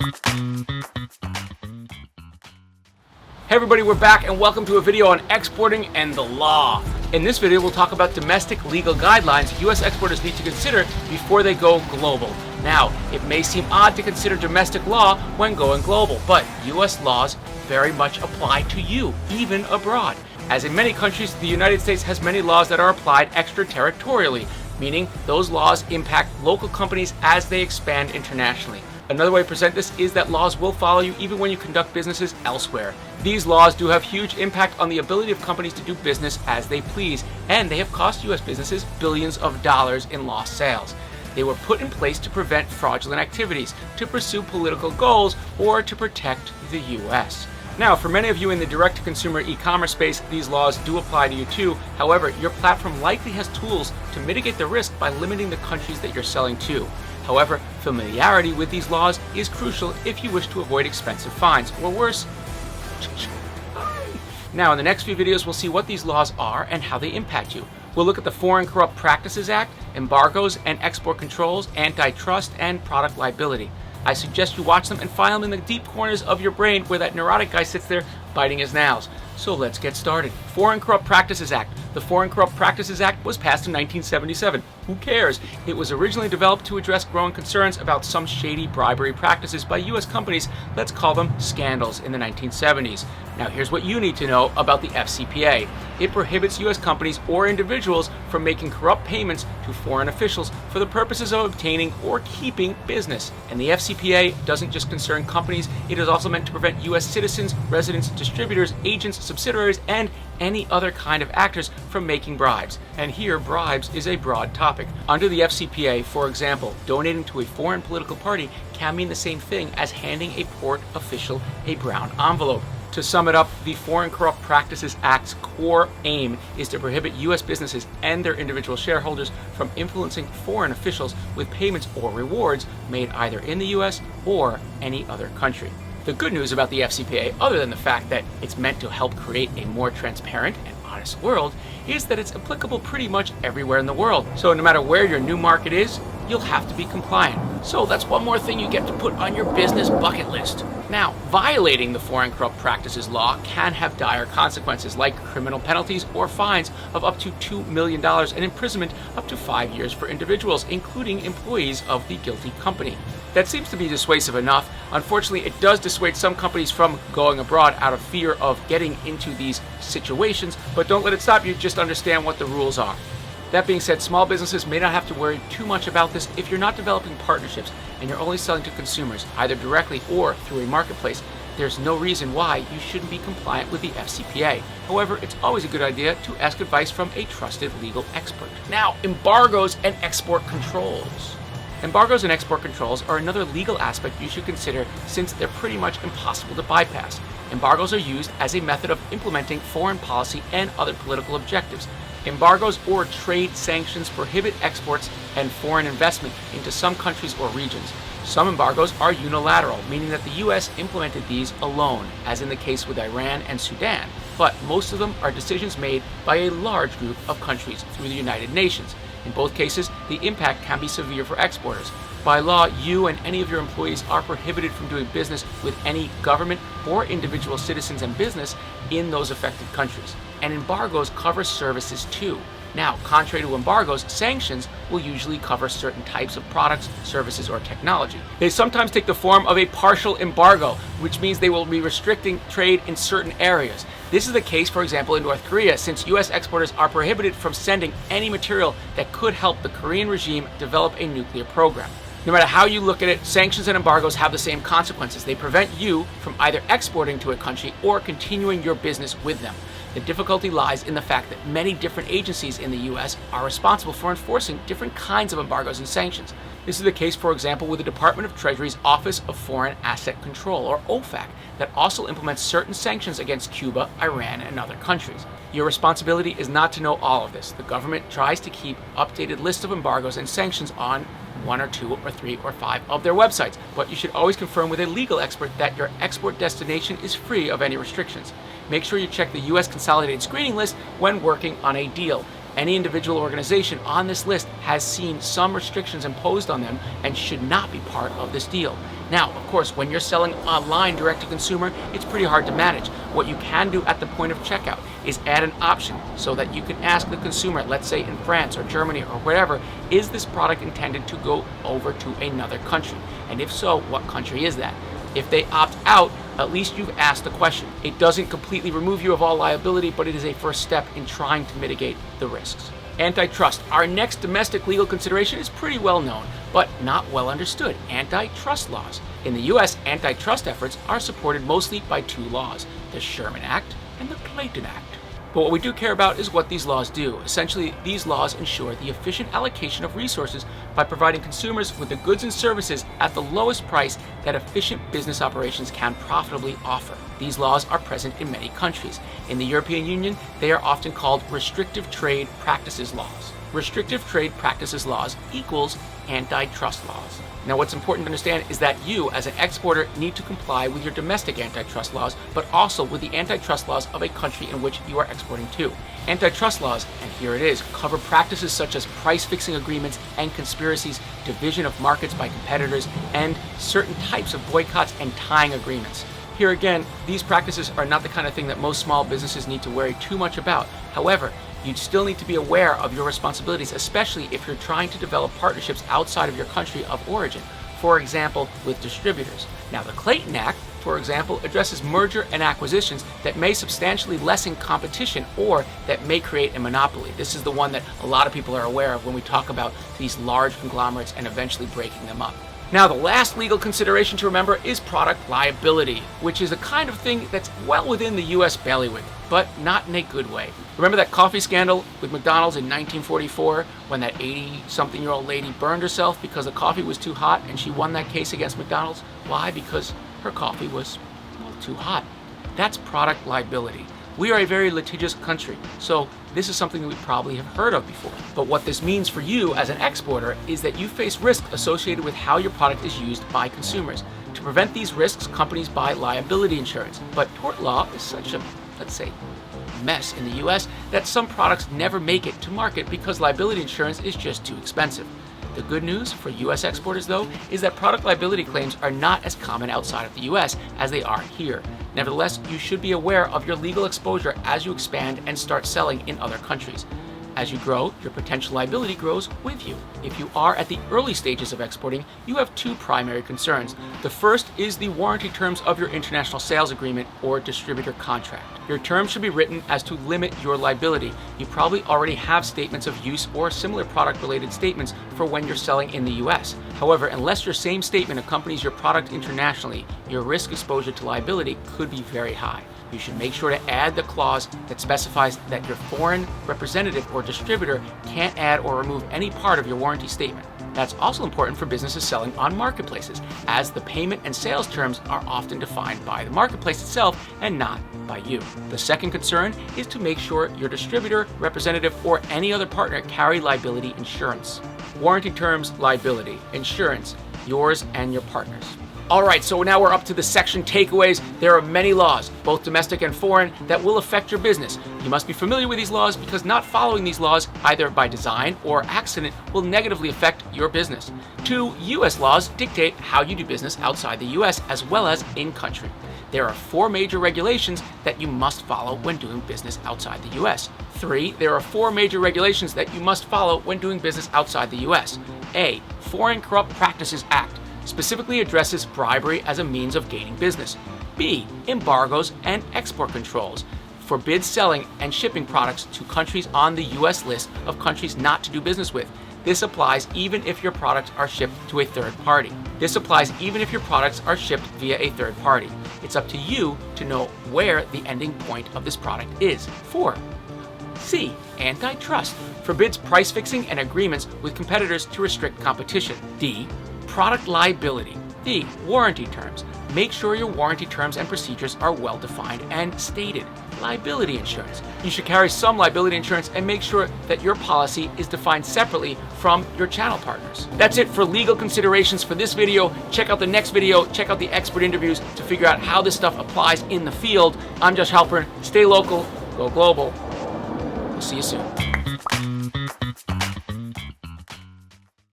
Hey everybody, we're back and welcome to a video on exporting and the law. In this video, we'll talk about domestic legal guidelines U.S. exporters need to consider before they go global. Now, it may seem odd to consider domestic law when going global, but U.S. laws very much apply to you, even abroad. As in many countries, the United States has many laws that are applied extraterritorially, meaning those laws impact local companies as they expand internationally. Another way to present this is that laws will follow you even when you conduct businesses elsewhere. These laws do have huge impact on the ability of companies to do business as they please, and they have cost U.S. businesses billions of dollars in lost sales. They were put in place to prevent fraudulent activities, to pursue political goals, or to protect the U.S. Now, for many of you in the direct-to-consumer e-commerce space, these laws do apply to you too. However, your platform likely has tools to mitigate the risk by limiting the countries that you're selling to. However, familiarity with these laws is crucial if you wish to avoid expensive fines, or worse. Now, in the next few videos, we'll see what these laws are and how they impact you. We'll look at the Foreign Corrupt Practices Act, embargoes and export controls, antitrust, and product liability. I suggest you watch them and file them in the deep corners of your brain where that neurotic guy sits there biting his nails. So let's get started. Foreign Corrupt Practices Act. The Foreign Corrupt Practices Act was passed in 1977. Who cares? It was originally developed to address growing concerns about some shady bribery practices by U.S. companies, let's call them scandals, in the 1970s. Now here's what you need to know about the FCPA. It prohibits U.S. companies or individuals from making corrupt payments to foreign officials for the purposes of obtaining or keeping business. And the FCPA doesn't just concern companies, it is also meant to prevent U.S. citizens, residents, distributors, agents, subsidiaries, and any other kind of actors from making bribes. And here, bribes is a broad topic. Under the FCPA, for example, donating to a foreign political party can mean the same thing as handing a port official a brown envelope. To sum it up, the Foreign Corrupt Practices Act's core aim is to prohibit U.S. businesses and their individual shareholders from influencing foreign officials with payments or rewards made either in the U.S. or any other country. The good news about the FCPA, other than the fact that it's meant to help create a more transparent and honest world, is that it's applicable pretty much everywhere in the world. So no matter where your new market is, you'll have to be compliant. So that's one more thing you get to put on your business bucket list. Now, violating the Foreign Corrupt Practices Law can have dire consequences like criminal penalties or fines of up to $2 million and imprisonment up to 5 years for individuals, including employees of the guilty company. That seems to be dissuasive enough. Unfortunately, it does dissuade some companies from going abroad out of fear of getting into these situations, but don't let it stop you, just understand what the rules are. That being said, small businesses may not have to worry too much about this if you're not developing partnerships and you're only selling to consumers, either directly or through a marketplace. There's no reason why you shouldn't be compliant with the FCPA. However, it's always a good idea to ask advice from a trusted legal expert. Now, embargoes and export controls. Embargoes and export controls are another legal aspect you should consider since they're pretty much impossible to bypass. Embargoes are used as a method of implementing foreign policy and other political objectives. Embargoes or trade sanctions prohibit exports and foreign investment into some countries or regions. Some embargoes are unilateral, meaning that the U.S. implemented these alone, as in the case with Iran and Sudan, but most of them are decisions made by a large group of countries through the United Nations. In both cases, the impact can be severe for exporters. By law, you and any of your employees are prohibited from doing business with any government or individual citizens and business in those affected countries. And embargoes cover services too. Now, contrary to embargoes, sanctions will usually cover certain types of products, services, or technology. They sometimes take the form of a partial embargo, which means they will be restricting trade in certain areas. This is the case, for example, in North Korea, since U.S. exporters are prohibited from sending any material that could help the Korean regime develop a nuclear program. No matter how you look at it, sanctions and embargoes have the same consequences. They prevent you from either exporting to a country or continuing your business with them. The difficulty lies in the fact that many different agencies in the U.S. are responsible for enforcing different kinds of embargoes and sanctions. This is the case, for example, with the Department of Treasury's Office of Foreign Asset Control, or OFAC, that also implements certain sanctions against Cuba, Iran, and other countries. Your responsibility is not to know all of this. The government tries to keep updated lists of embargoes and sanctions on 1 or 2 or 3 or 5 of their websites, but you should always confirm with a legal expert that your export destination is free of any restrictions. Make sure you check the U.S. Consolidated Screening List when working on a deal. Any individual organization on this list has seen some restrictions imposed on them and should not be part of this deal. Now, of course, when you're selling online direct to consumer, it's pretty hard to manage. What you can do at the point of checkout is add an option so that you can ask the consumer, let's say in France or Germany or wherever, is this product intended to go over to another country? And if so, what country is that? If they opt out, at least you've asked the question. It doesn't completely remove you of all liability, but it is a first step in trying to mitigate the risks. Antitrust. Our next domestic legal consideration is pretty well known, but not well understood: antitrust laws. In the U.S., antitrust efforts are supported mostly by two laws, the Sherman Act and the Clayton Act. But what we do care about is what these laws do. Essentially, these laws ensure the efficient allocation of resources by providing consumers with the goods and services at the lowest price that efficient business operations can profitably offer. These laws are present in many countries. In the European Union, they are often called restrictive trade practices laws. Restrictive trade practices laws equals antitrust laws. Now, what's important to understand is that you, as an exporter, need to comply with your domestic antitrust laws, but also with the antitrust laws of a country in which you are exporting to. Antitrust laws, and here it is, cover practices such as price-fixing agreements and conspiracies, division of markets by competitors, and certain types of boycotts and tying agreements. Here again, these practices are not the kind of thing that most small businesses need to worry too much about. However, you still need to be aware of your responsibilities, especially if you're trying to develop partnerships outside of your country of origin, for example, with distributors. Now, the Clayton Act, for example, addresses merger and acquisitions that may substantially lessen competition or that may create a monopoly. This is the one that a lot of people are aware of when we talk about these large conglomerates and eventually breaking them up. Now, the last legal consideration to remember is product liability, which is a kind of thing that's well within the U.S. bailiwick, but not in a good way. Remember that coffee scandal with McDonald's in 1944 when that 80-something-year-old lady burned herself because the coffee was too hot, and she won that case against McDonald's? Why? Because her coffee was, well, too hot. That's product liability. We are a very litigious country, so this is something that we probably have heard of before. But what this means for you as an exporter is that you face risk associated with how your product is used by consumers. To prevent these risks, companies buy liability insurance. But tort law is such a, let's say, mess in the US that some products never make it to market because liability insurance is just too expensive. The good news for US exporters, though, is that product liability claims are not as common outside of the US as they are here. Nevertheless, you should be aware of your legal exposure as you expand and start selling in other countries. As you grow, your potential liability grows with you. If you are at the early stages of exporting, you have two primary concerns. The first is the warranty terms of your international sales agreement or distributor contract. Your terms should be written as to limit your liability. You probably already have statements of use or similar product-related statements for when you're selling in the US. However, unless your same statement accompanies your product internationally, your risk exposure to liability could be very high. You should make sure to add the clause that specifies that your foreign representative or distributor can't add or remove any part of your warranty statement. That's also important for businesses selling on marketplaces, as the payment and sales terms are often defined by the marketplace itself and not by you. The second concern is to make sure your distributor, representative, or any other partner carry liability insurance. Warranty terms, liability, insurance, yours and your partner's. All right, so now we're up to the section takeaways. There are many laws, both domestic and foreign, that will affect your business. You must be familiar with these laws because not following these laws, either by design or accident, will negatively affect your business. 2 U.S. laws dictate how you do business outside the U.S. as well as in country. There are 4 major regulations that you must follow when doing business outside the U.S. 3, there are 4 major regulations that you must follow when doing business outside the U.S. A. Foreign Corrupt Practices Act specifically addresses bribery as a means of gaining business. B. Embargoes and export controls forbids selling and shipping products to countries on the U.S. list of countries not to do business with. This applies even if your products are shipped to a third party. This applies even if your products are shipped via a third party. It's up to you to know where the ending point of this product is. 4. C. Antitrust forbids price fixing and agreements with competitors to restrict competition. D. Product liability. D. Warranty terms. Make sure your warranty terms and procedures are well defined and stated. Liability insurance. You should carry some liability insurance and make sure that your policy is defined separately from your channel partners. That's it for legal considerations for this video. Check out the next video. Check out the expert interviews to figure out how this stuff applies in the field. I'm Josh Halpern. Stay local, go global. We'll see you soon.